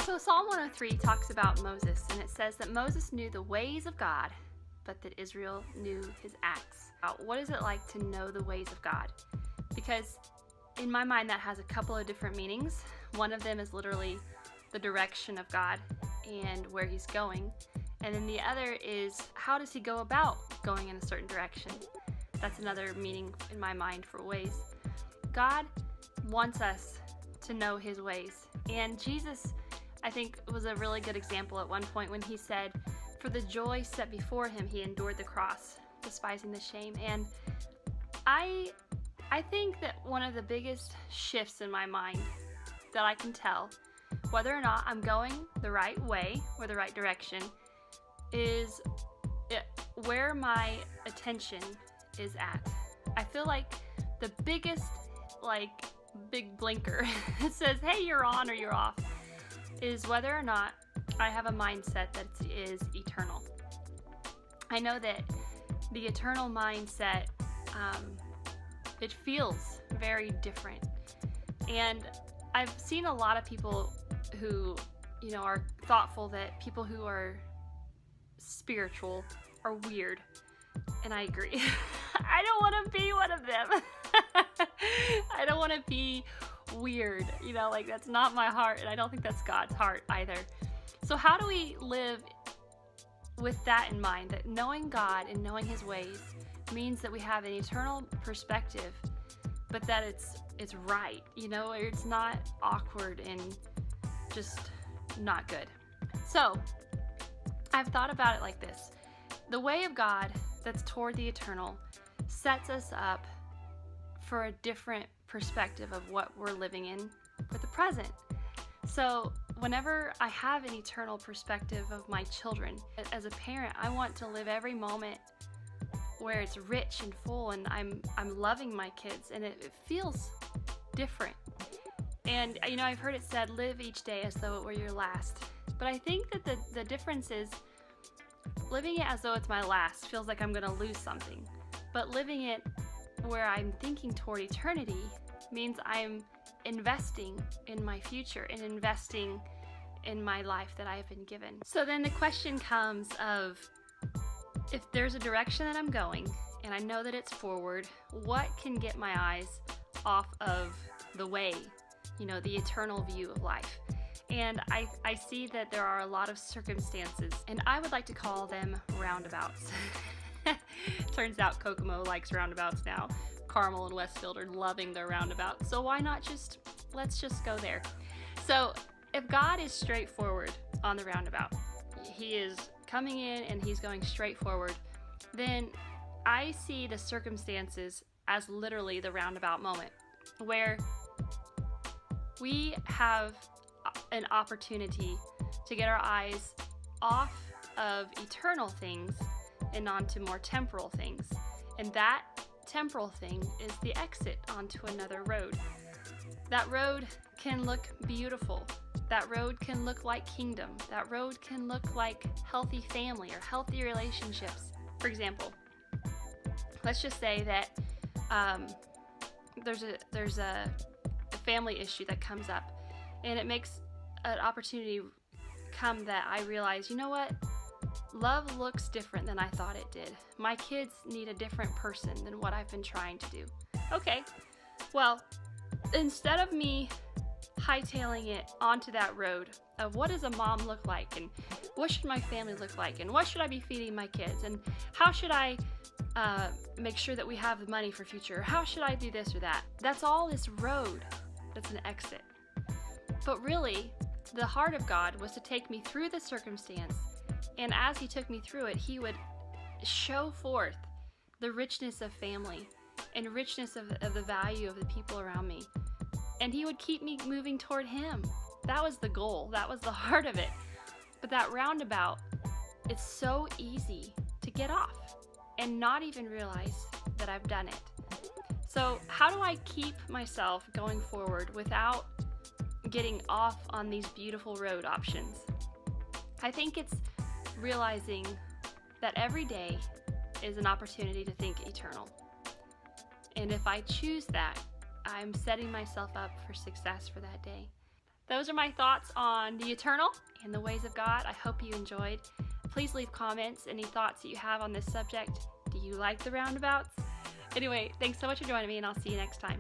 So Psalm 103 talks about Moses, and it says that Moses knew the ways of God, but that Israel knew his acts. What is it like to know the ways of God? Because in my mind that has a couple of different meanings. One of them is literally the direction of God and where he's going. And then the other is, how does he go about going in a certain direction? That's another meaning in my mind for ways. God wants us to know his ways. And Jesus, I think, was a really good example at one point when he said, for the joy set before him, he endured the cross, despising the shame. And I think that one of the biggest shifts in my mind that I can tell whether or not I'm going the right way or the right direction is where my attention is at. I feel like the biggest, big blinker that says, hey, you're on or you're off, is whether or not I have a mindset that is eternal. I know that the eternal mindset, it feels very different. And I've seen a lot of people who, are thoughtful that people who are spiritual are weird. And I agree. I don't want to be one of them. I don't want to be weird. That's not my heart. And I don't think that's God's heart either. So how do we live with that in mind? That knowing God and knowing his ways means that we have an eternal perspective, but that it's right, or it's not awkward and just not good. So I've thought about it like this. The way of God that's toward the eternal sets us up for a different perspective of what we're living in for the present. So whenever I have an eternal perspective of my children, as a parent, I want to live every moment where it's rich and full, and I'm loving my kids, and it feels different. And I've heard it said, live each day as though it were your last. But I think that the difference is living it as though it's my last feels like I'm going to lose something. But living it where I'm thinking toward eternity means I'm investing in my future and investing in my life that I have been given. So then the question comes of, if there's a direction that I'm going and I know that it's forward, what can get my eyes off of the way, the eternal view of life? And I see that there are a lot of circumstances, and I would like to call them roundabouts. Turns out Kokomo likes roundabouts now. Carmel and Westfield are loving their roundabouts. So why not let's just go there. So if God is straightforward on the roundabout, he is coming in and he's going straight forward, then I see the circumstances as literally the roundabout moment, where we have an opportunity to get our eyes off of eternal things and onto more temporal things. And that temporal thing is the exit onto another road. That road can look beautiful. That road can look like kingdom. That road can look like healthy family or healthy relationships. For example, let's just say that there's a family issue that comes up, and it makes an opportunity come that I realize, love looks different than I thought it did. My kids need a different person than what I've been trying to do. Okay, well, instead of me hightailing it onto that road of what does a mom look like, and what should my family look like, and what should I be feeding my kids, and how should I make sure that we have the money for future, how should I do this or that, that's all this road that's an exit. But really, the heart of God was to take me through the circumstance, and as he took me through it, he would show forth the richness of family and richness of the value of the people around me. And he would keep me moving toward him. That was the goal. That was the heart of it. But that roundabout, it's so easy to get off and not even realize that I've done it. So how do I keep myself going forward without getting off on these beautiful road options? I think it's realizing that every day is an opportunity to think eternal. And if I choose that, I'm setting myself up for success for that day. those are my thoughts on the eternal and the ways of God. I hope you enjoyed. Please leave comments, any thoughts that you have on this subject. Do you like the roundabouts? Anyway, thanks so much for joining me, and I'll see you next time.